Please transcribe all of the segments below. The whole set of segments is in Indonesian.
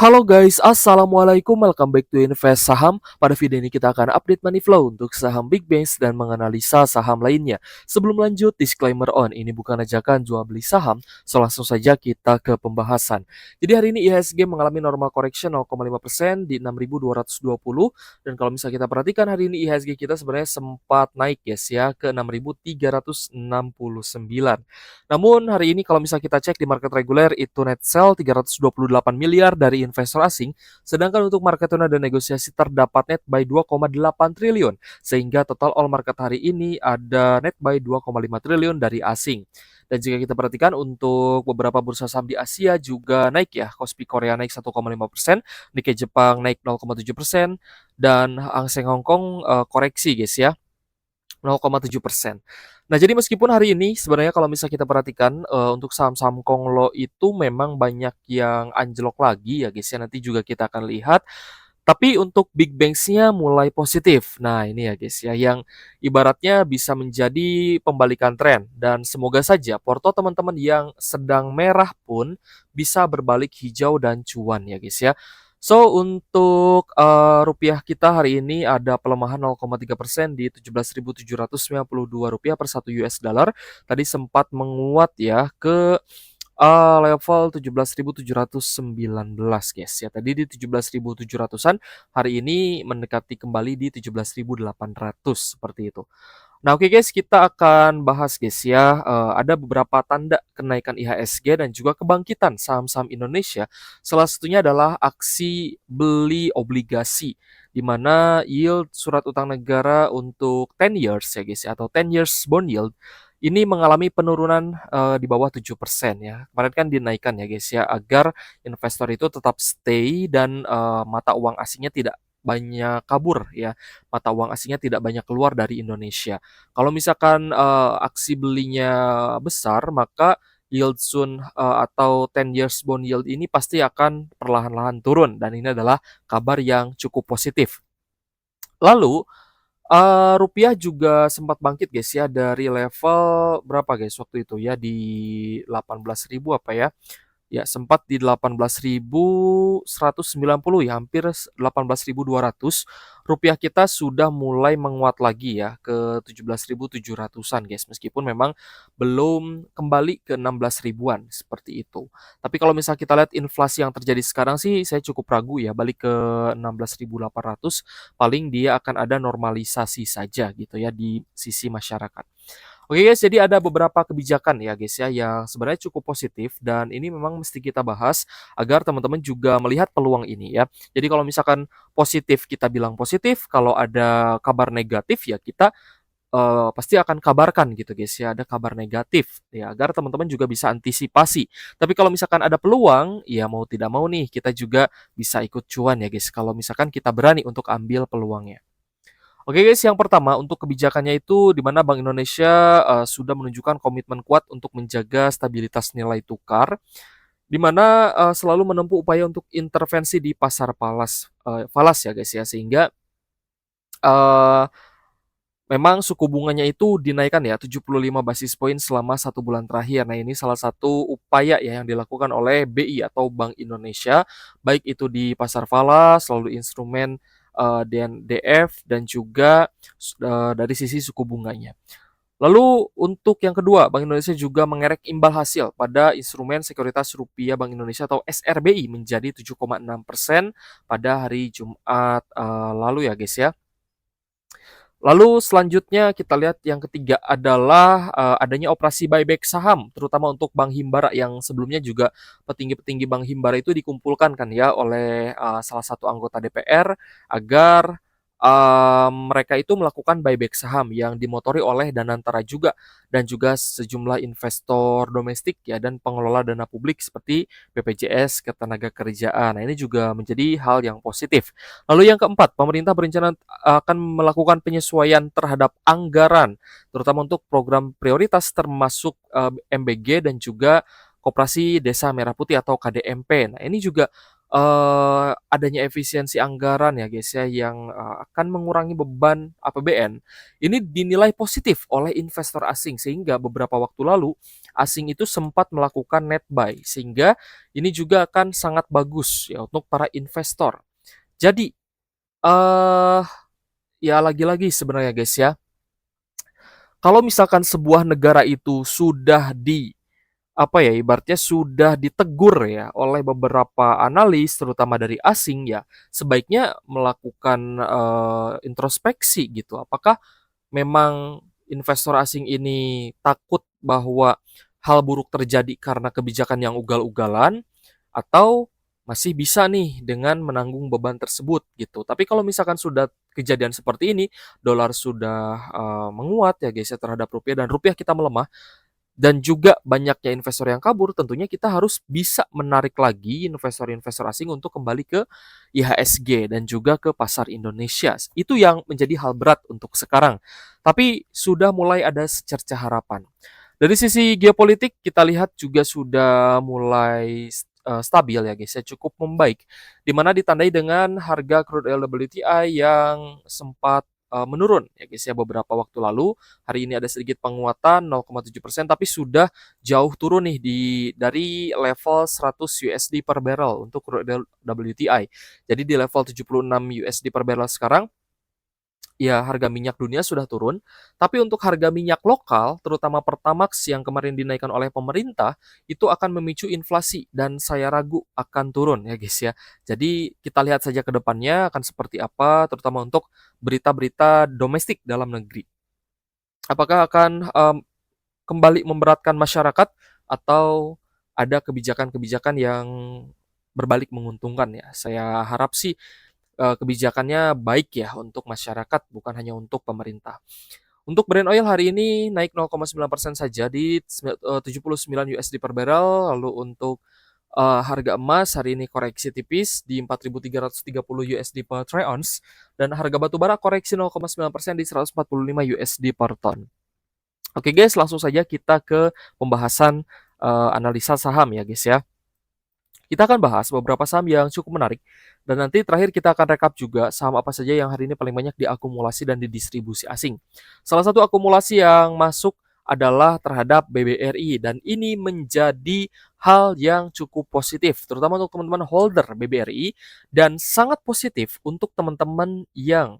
Halo guys, assalamualaikum. Welcome back to Invest Saham. Pada video ini kita akan update money flow untuk saham Big Banks dan menganalisa saham lainnya. Sebelum lanjut, disclaimer on, ini bukan ajakan jual beli saham, so langsung saja kita ke pembahasan. Jadi hari ini IHSG mengalami normal correction 0,5% di 6.220, dan kalau misalnya kita perhatikan hari ini IHSG kita sebenarnya sempat naik guys ya ke 6.369. Namun hari ini kalau misalnya kita cek di market reguler itu net sell 328 miliar dari investor asing, sedangkan untuk market tuna dan negosiasi terdapat net buy 2,8 triliun, sehingga total all market hari ini ada net buy 2,5 triliun dari asing. Dan jika kita perhatikan untuk beberapa bursa saham di Asia juga naik ya, Kospi Korea naik 1,5%, Nikkei Jepang naik 0,7%, dan Hang Seng Hong Kong koreksi guys ya, 0,7%. Nah, jadi meskipun hari ini sebenarnya kalau misalnya kita perhatikan untuk saham-saham Konglo itu memang banyak yang anjlok lagi ya guys ya, nanti juga kita akan lihat. Tapi untuk Big Banks-nya mulai positif. Nah, ini ya guys ya, yang ibaratnya bisa menjadi pembalikan tren. Dan semoga saja porto teman-teman yang sedang merah pun bisa berbalik hijau dan cuan ya guys ya. So, untuk rupiah kita hari ini ada pelemahan 0,3% di Rp17.792 per 1 US dollar. Tadi sempat menguat ya ke level 17.719 guys ya. Tadi di 17.700-an, hari ini mendekati kembali di 17.800 seperti itu. Nah, oke guys, kita akan bahas guys ya, ada beberapa tanda kenaikan IHSG dan juga kebangkitan saham-saham Indonesia. Salah satunya adalah aksi beli obligasi, di mana yield surat utang negara untuk 10 years ya guys ya, atau 10 years bond yield ini mengalami penurunan di bawah 7% ya. Kemarin kan dinaikkan ya guys ya, agar investor itu tetap stay dan mata uang asingnya tidak banyak kabur ya, mata uang asingnya tidak banyak keluar dari Indonesia. Kalau misalkan aksi belinya besar, maka yield soon atau 10 years bond yield ini pasti akan perlahan-lahan turun, dan ini adalah kabar yang cukup positif. Lalu rupiah juga sempat bangkit guys ya dari level berapa guys waktu itu ya, di 18.000 apa ya? Ya, sempat di 18.190 ya, hampir 18.200. Rupiah kita sudah mulai menguat lagi ya ke 17.700-an guys, meskipun memang belum kembali ke 16 ribuan seperti itu. Tapi kalau misal kita lihat inflasi yang terjadi sekarang sih saya cukup ragu ya balik ke 16.800, paling dia akan ada normalisasi saja gitu ya di sisi masyarakat. Oke guys, jadi ada beberapa kebijakan ya guys ya yang sebenarnya cukup positif, dan ini memang mesti kita bahas agar teman-teman juga melihat peluang ini ya. Jadi kalau misalkan positif kita bilang positif, kalau ada kabar negatif ya kita pasti akan kabarkan gitu guys ya, ada kabar negatif ya, agar teman-teman juga bisa antisipasi. Tapi kalau misalkan ada peluang, ya mau tidak mau nih kita juga bisa ikut cuan ya guys, kalau misalkan kita berani untuk ambil peluangnya. Oke guys, yang pertama untuk kebijakannya itu di mana Bank Indonesia sudah menunjukkan komitmen kuat untuk menjaga stabilitas nilai tukar, di mana selalu menempuh upaya untuk intervensi di pasar falas ya guys ya, sehingga uh, memang suku bunganya itu dinaikkan ya 75 basis poin selama 1 bulan terakhir. Nah, ini salah satu upaya ya yang dilakukan oleh BI atau Bank Indonesia, baik itu di pasar falas, lalu instrumen DNDF, dan juga dari sisi suku bunganya. Lalu untuk yang kedua, Bank Indonesia juga mengerek imbal hasil pada instrumen sekuritas rupiah Bank Indonesia atau SRBI menjadi 7,6% pada hari Jumat lalu ya guys ya. Lalu selanjutnya kita lihat yang ketiga adalah adanya operasi buyback saham, terutama untuk Bank Himbara, yang sebelumnya juga petinggi-petinggi Bank Himbara itu dikumpulkan kan ya oleh salah satu anggota DPR agar mereka itu melakukan buyback saham yang dimotori oleh Danantara juga, dan juga sejumlah investor domestik ya dan pengelola dana publik seperti BPJS Ketenagakerjaan. Nah, ini juga menjadi hal yang positif. Lalu yang keempat, pemerintah berencana akan melakukan penyesuaian terhadap anggaran, terutama untuk program prioritas termasuk MBG dan juga Koperasi Desa Merah Putih atau KDMP. Nah, ini juga adanya efisiensi anggaran ya guys ya yang akan mengurangi beban APBN ini dinilai positif oleh investor asing sehingga beberapa waktu lalu asing itu sempat melakukan net buy sehingga ini juga akan sangat bagus ya untuk para investor. Jadi eh ya lagi-lagi sebenarnya guys ya, kalau misalkan sebuah negara itu sudah apa ya, ibaratnya sudah ditegur ya oleh beberapa analis terutama dari asing ya, sebaiknya melakukan, introspeksi gitu. Apakah memang investor asing ini takut bahwa hal buruk terjadi karena kebijakan yang ugal-ugalan atau masih bisa nih dengan menanggung beban tersebut gitu. Tapi kalau misalkan sudah kejadian seperti ini, dolar sudah, menguat ya guys ya terhadap rupiah dan rupiah kita melemah dan juga banyaknya investor yang kabur, tentunya kita harus bisa menarik lagi investor-investor asing untuk kembali ke IHSG dan juga ke pasar Indonesia. Itu yang menjadi hal berat untuk sekarang. Tapi sudah mulai ada secerca harapan. Dari sisi geopolitik kita lihat juga sudah mulai stabil ya guys ya, cukup membaik. Di mana ditandai dengan harga crude oil WTI yang sempat menurun ya guys ya beberapa waktu lalu. Hari ini ada sedikit penguatan 0,7% tapi sudah jauh turun nih dari level 100 USD per barrel untuk crude oil WTI. Jadi di level 76 USD per barrel sekarang ya harga minyak dunia sudah turun, tapi untuk harga minyak lokal, terutama Pertamax yang kemarin dinaikkan oleh pemerintah, itu akan memicu inflasi dan saya ragu akan turun ya guys ya. Jadi kita lihat saja ke depannya akan seperti apa, terutama untuk berita-berita domestik dalam negeri. Apakah akan kembali memberatkan masyarakat atau ada kebijakan-kebijakan yang berbalik menguntungkan ya. Saya harap sih kebijakannya baik ya untuk masyarakat, bukan hanya untuk pemerintah. Untuk Brent oil hari ini naik 0,9% saja di 79 USD per barrel. Lalu untuk harga emas hari ini koreksi tipis di 4.330 USD per troy ounce dan harga batu bara koreksi 0,9% di 145 USD per ton. Oke guys, langsung saja kita ke pembahasan analisa saham ya guys ya. Kita akan bahas beberapa saham yang cukup menarik dan nanti terakhir kita akan rekap juga saham apa saja yang hari ini paling banyak diakumulasi dan didistribusi asing. Salah satu akumulasi yang masuk adalah terhadap BBRI dan ini menjadi hal yang cukup positif terutama untuk teman-teman holder BBRI dan sangat positif untuk teman-teman yang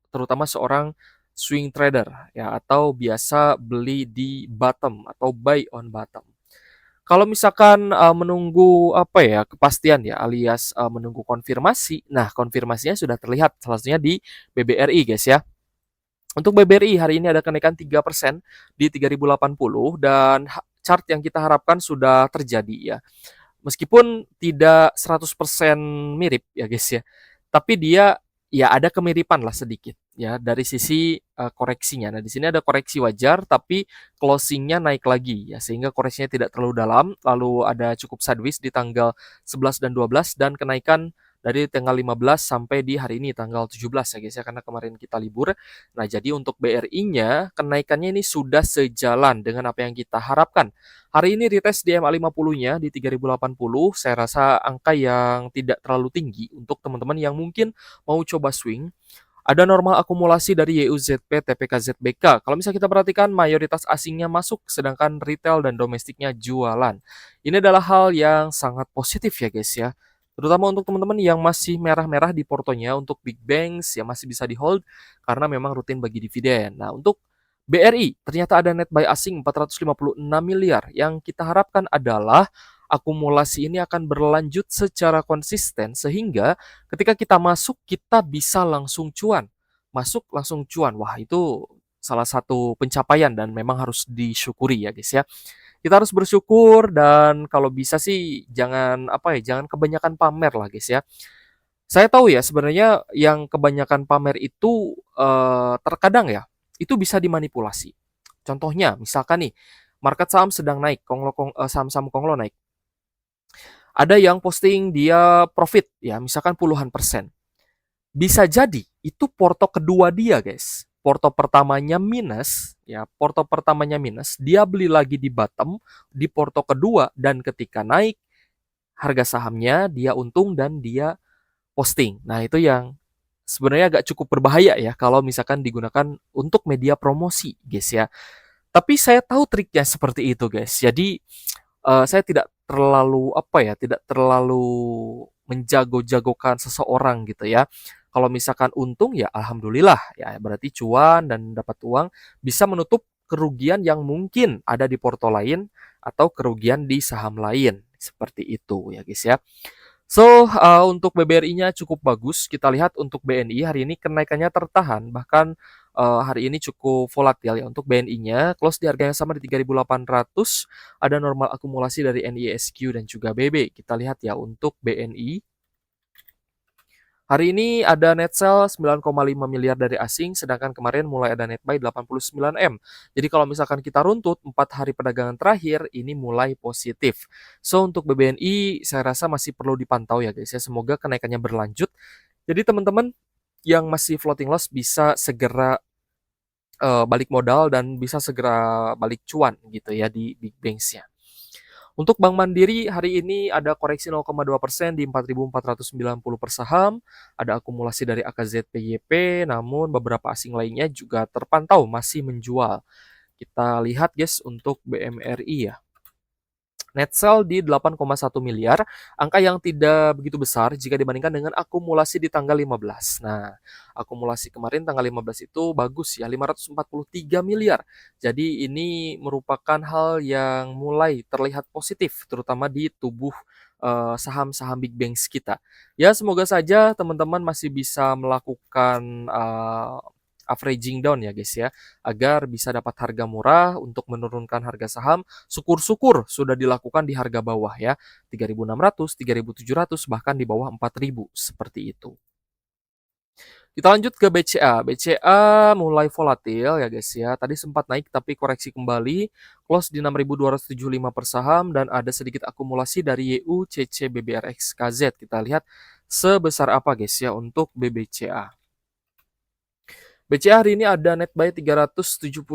terutama seorang swing trader ya atau biasa beli di bottom atau buy on bottom. Kalau misalkan, menunggu apa ya, kepastian ya alias, menunggu konfirmasi, nah konfirmasinya sudah terlihat salah satunya di BBRI guys ya. Untuk BBRI hari ini ada kenaikan 3% di 3.080 dan chart yang kita harapkan sudah terjadi ya. Meskipun tidak 100% mirip ya guys ya, tapi dia ya ada kemiripan lah sedikit ya dari sisi koreksinya. Nah, di sini ada koreksi wajar tapi closingnya naik lagi ya sehingga koreksinya tidak terlalu dalam. Lalu ada cukup sideways di tanggal 11 dan 12 dan kenaikan dari tanggal 15 sampai di hari ini tanggal 17 ya guys ya karena kemarin kita libur. Nah, jadi untuk BRI-nya kenaikannya ini sudah sejalan dengan apa yang kita harapkan. Hari ini retest di MA50-nya di 3080, saya rasa angka yang tidak terlalu tinggi untuk teman-teman yang mungkin mau coba swing. Ada normal akumulasi dari YUZP, TPK, ZBK. Kalau misalnya kita perhatikan mayoritas asingnya masuk sedangkan retail dan domestiknya jualan. Ini adalah hal yang sangat positif ya guys ya. Terutama untuk teman-teman yang masih merah-merah di portonya untuk big banks yang masih bisa di hold karena memang rutin bagi dividen. Nah, untuk BRI ternyata ada net buy asing 456 miliar. Yang kita harapkan adalah akumulasi ini akan berlanjut secara konsisten sehingga ketika kita masuk kita bisa langsung cuan. Masuk langsung cuan. Wah, itu salah satu pencapaian dan memang harus disyukuri ya guys ya. Kita harus bersyukur dan kalau bisa sih jangan apa ya, jangan kebanyakan pamer lah guys ya. Saya tahu ya sebenarnya yang kebanyakan pamer itu terkadang ya itu bisa dimanipulasi. Contohnya misalkan nih market saham sedang naik, saham-saham konglo naik. Ada yang posting dia profit ya misalkan puluhan persen. Bisa jadi itu porto kedua dia guys. Porto pertamanya minus, ya porto pertamanya minus, dia beli lagi di bottom di porto kedua dan ketika naik harga sahamnya, dia untung dan dia posting. Nah, itu yang sebenarnya agak cukup berbahaya ya kalau misalkan digunakan untuk media promosi, guys ya. Tapi saya tahu triknya seperti itu, guys. Jadi saya tidak terlalu apa ya, tidak terlalu menjago-jagokan seseorang gitu ya. Kalau misalkan untung ya alhamdulillah ya berarti cuan dan dapat uang bisa menutup kerugian yang mungkin ada di porto lain atau kerugian di saham lain. Seperti itu ya guys ya. So, untuk BBRI-nya cukup bagus. Kita lihat untuk BNI hari ini kenaikannya tertahan, bahkan hari ini cukup volatil ya. Untuk BNI-nya close di harga yang sama di 3.800. Ada normal akumulasi dari NISQ dan juga BB. Kita lihat ya untuk BNI. Hari ini ada net sell 9,5 miliar dari asing, sedangkan kemarin mulai ada net buy 89 M. Jadi kalau misalkan kita runtut 4 hari perdagangan terakhir, ini mulai positif. So, untuk BBNI saya rasa masih perlu dipantau ya guys ya. Semoga kenaikannya berlanjut. Jadi teman-teman yang masih floating loss bisa segera balik modal dan bisa segera balik cuan gitu ya di Big Banks-nya. Untuk Bank Mandiri hari ini ada koreksi 0,2% di 4.490 per saham, ada akumulasi dari AKZPYP, namun beberapa asing lainnya juga terpantau masih menjual. Kita lihat guys untuk BMRI ya. Net sell di 8,1 miliar, angka yang tidak begitu besar jika dibandingkan dengan akumulasi di tanggal 15. Nah, akumulasi kemarin tanggal 15 itu bagus ya, 543 miliar. Jadi ini merupakan hal yang mulai terlihat positif, terutama di tubuh saham-saham big banks kita. Ya, semoga saja teman-teman masih bisa melakukan averaging down ya guys ya, agar bisa dapat harga murah untuk menurunkan harga saham. Syukur-syukur sudah dilakukan di harga bawah ya, 3.600, 3.700 bahkan di bawah 4.000 seperti itu. Kita lanjut ke BCA. BCA mulai volatil ya guys ya. Tadi sempat naik tapi koreksi kembali, close di 6.275 per saham dan ada sedikit akumulasi dari YU, CC, BBRX, KZ. Kita lihat sebesar apa guys ya untuk BBCA. BCA hari ini ada net buy 375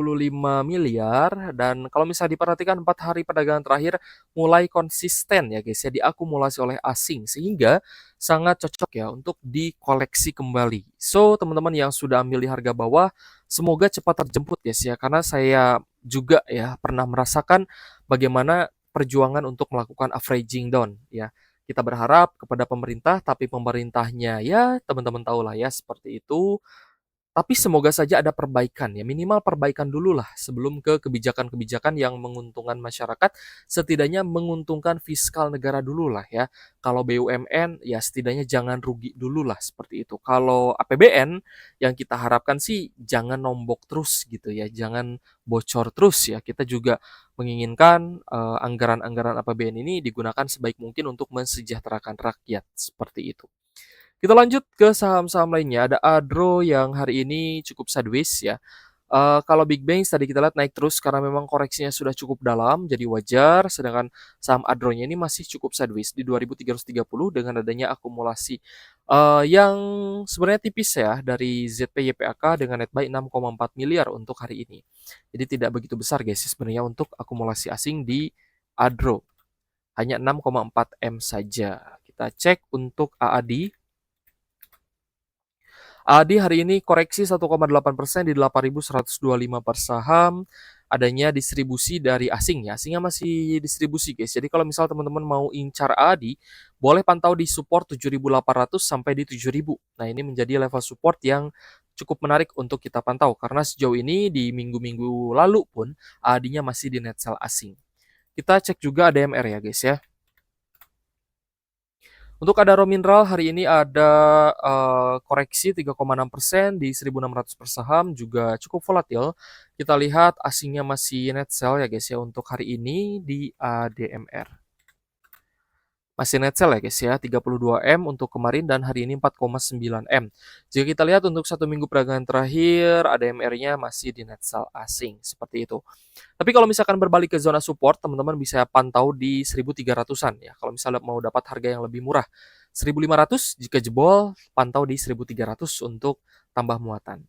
miliar dan kalau misalnya diperhatikan 4 hari perdagangan terakhir mulai konsisten ya guys ya diakumulasi oleh asing sehingga sangat cocok ya untuk dikoleksi kembali. So teman-teman yang sudah ambil di harga bawah semoga cepat terjemput guys ya karena saya juga ya pernah merasakan bagaimana perjuangan untuk melakukan averaging down ya. Kita berharap kepada pemerintah tapi pemerintahnya ya teman-teman tahu lah ya seperti itu. Tapi semoga saja ada perbaikan ya, minimal perbaikan dulu lah sebelum ke kebijakan-kebijakan yang menguntungkan masyarakat, setidaknya menguntungkan fiskal negara dulu lah ya. Kalau BUMN ya setidaknya jangan rugi dulu lah seperti itu. Kalau APBN yang kita harapkan sih jangan nombok terus gitu ya, jangan bocor terus ya. Kita juga menginginkan anggaran-anggaran APBN ini digunakan sebaik mungkin untuk mensejahterakan rakyat seperti itu. Kita lanjut ke saham-saham lainnya. Ada Adro yang hari ini cukup sideways ya. Kalau Big Banks tadi kita lihat naik terus karena memang koreksinya sudah cukup dalam, jadi wajar. Sedangkan saham Adro-nya ini masih cukup sideways di 2.330 dengan adanya akumulasi yang sebenarnya tipis ya dari ZPYPAK dengan net buy 6,4 miliar untuk hari ini. Jadi tidak begitu besar guys sebenarnya untuk akumulasi asing di Adro. Hanya 6,4 M saja. Kita cek untuk AAD. ADI hari ini koreksi 1,8% di 8.125 per saham. Adanya distribusi dari asing ya. Asingnya masih distribusi guys. Jadi kalau misal teman-teman mau incar ADI, boleh pantau di support 7.800 sampai di 7.000. Nah ini menjadi level support yang cukup menarik untuk kita pantau. Karena sejauh ini di minggu-minggu lalu pun ADI-nya masih di net sell asing. Kita cek juga ADMR ya guys ya. Untuk Adaro Mineral hari ini ada koreksi 3,6% di 1.600 per saham juga cukup volatil. Kita lihat asingnya masih net sell ya guys ya untuk hari ini di ADMR. Masih net sell ya guys ya, 32 M untuk kemarin dan hari ini 4,9 M. Jika kita lihat untuk 1 minggu perdagangan terakhir, ADMR-nya masih di net sell asing, seperti itu. Tapi kalau misalkan berbalik ke zona support, teman-teman bisa pantau di 1.300-an ya. Kalau misalnya mau dapat harga yang lebih murah, 1.500 jika jebol, pantau di 1.300 untuk tambah muatan.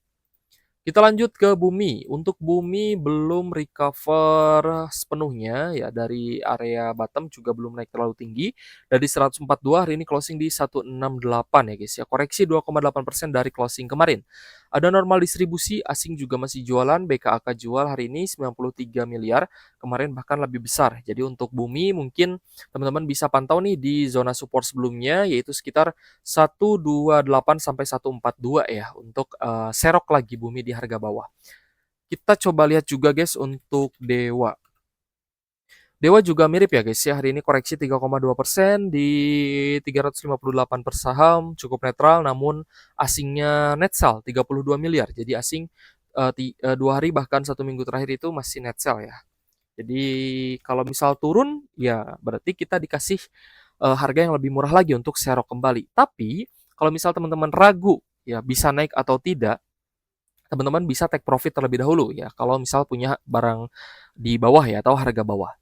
Kita lanjut ke Bumi. Untuk Bumi belum recover sepenuhnya ya dari area bottom juga belum naik terlalu tinggi. Dari 142 hari ini closing di 168 ya guys ya. Koreksi 2,8% dari closing kemarin. Ada normal distribusi, asing juga masih jualan, BKAK jual hari ini 93 miliar, kemarin bahkan lebih besar. Jadi untuk Bumi mungkin teman-teman bisa pantau nih di zona support sebelumnya yaitu sekitar 128 sampai 142 ya untuk serok lagi Bumi di harga bawah. Kita coba lihat juga guys untuk Dewa. Dewa juga mirip ya guys ya, hari ini koreksi 3,2% di 358 per saham, cukup netral namun asingnya net sell 32 miliar. Jadi asing 2 hari bahkan 1 minggu terakhir itu masih net sell ya. Jadi kalau misal turun ya berarti kita dikasih harga yang lebih murah lagi untuk serok kembali. Tapi kalau misal teman-teman ragu ya bisa naik atau tidak, teman-teman bisa take profit terlebih dahulu ya kalau misal punya barang di bawah ya atau harga bawah.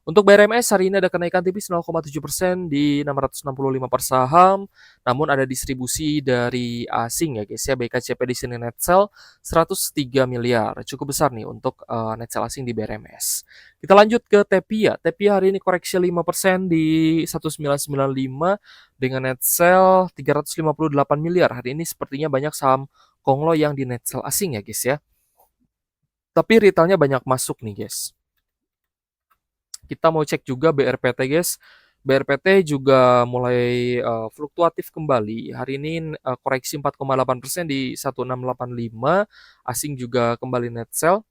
Untuk BRMS hari ini ada kenaikan tipis 0,7% di 665 per saham, namun ada distribusi dari asing ya guys ya. BKCP di sini net sell 103 miliar, cukup besar nih untuk net sell asing di BRMS. Kita lanjut ke Tepia. Tepia hari ini koreksi 5% di 1995 dengan net sell 358 miliar. Hari ini sepertinya banyak saham Konglo yang di net sell asing ya guys ya. Tapi retailnya banyak masuk nih guys. Kita mau cek juga BRPT guys. BRPT juga mulai fluktuatif kembali. Hari ini koreksi 4,8% di 1685. Asing juga kembali net sell.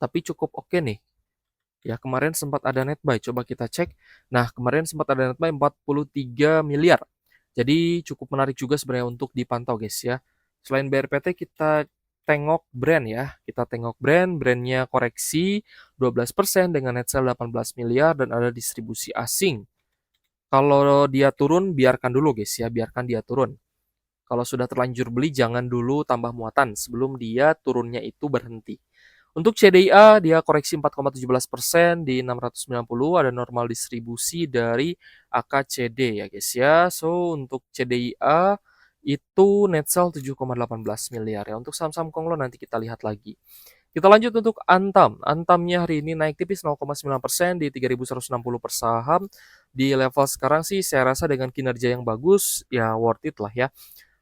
Tapi cukup oke nih. Ya, kemarin sempat ada net buy. Coba kita cek. Nah, kemarin sempat ada net buy 43 miliar. Jadi cukup menarik juga sebenarnya untuk dipantau guys ya. Selain BRPT kita tengok brand ya. Kita tengok brandnya koreksi 12% dengan net sell 18 miliar dan ada distribusi asing. Kalau dia turun biarkan dulu guys ya, biarkan dia turun. Kalau sudah terlanjur beli jangan dulu tambah muatan sebelum dia turunnya itu berhenti. Untuk CDIA dia koreksi 4,17% di 690, ada normal distribusi dari AKCD ya guys ya. So untuk CDIA itu net sell 7,18 miliar ya. Untuk saham-saham Konglo nanti kita lihat lagi. Kita lanjut untuk Antam. Antamnya hari ini naik tipis 0,9% di 3.160 per saham. Di level sekarang sih saya rasa dengan kinerja yang bagus ya worth it lah ya.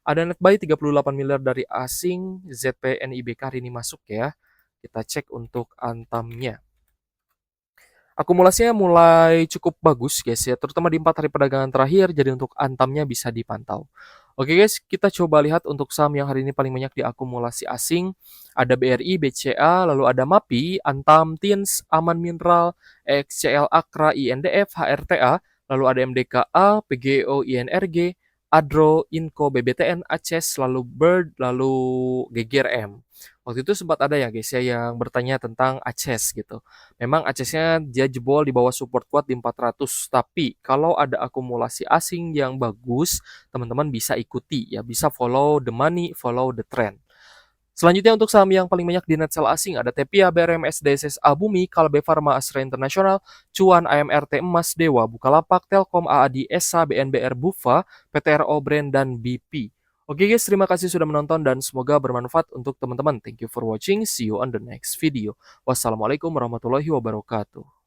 Ada net buy 38 miliar dari asing, ZPNIBK hari ini masuk ya. Kita cek untuk Antamnya. Akumulasinya mulai cukup bagus guys ya, terutama di 4 hari perdagangan terakhir, jadi untuk Antamnya bisa dipantau. Oke guys, kita coba lihat untuk saham yang hari ini paling banyak diakumulasi asing. Ada BRI, BCA, lalu ada MAPI, Antam, TINS, Aman Mineral, XCL Akra, INDF, HRTA, lalu ada MDKA, PGO, INRG, Adro, Inco, BBTN, Aces, lalu Bird, lalu GGRM. Waktu itu sempat ada ya guys ya yang bertanya tentang Aces gitu. Memang Acesnya dia jebol di bawah support kuat di 400, tapi kalau ada akumulasi asing yang bagus, teman-teman bisa ikuti ya, bisa follow the money, follow the trend. Selanjutnya untuk saham yang paling banyak di net sell asing ada Tepia, BRMS, DSSA Bumi, Kalbe Farma, Astra Internasional, Cuan, AMRT Emas, Dewa, Bukalapak, Telkom, AAD, ESA, BNBR, Bufa, PTRO Brand, dan BP. Oke guys, terima kasih sudah menonton dan semoga bermanfaat untuk teman-teman. Thank you for watching. See you on the next video. Wassalamualaikum warahmatullahi wabarakatuh.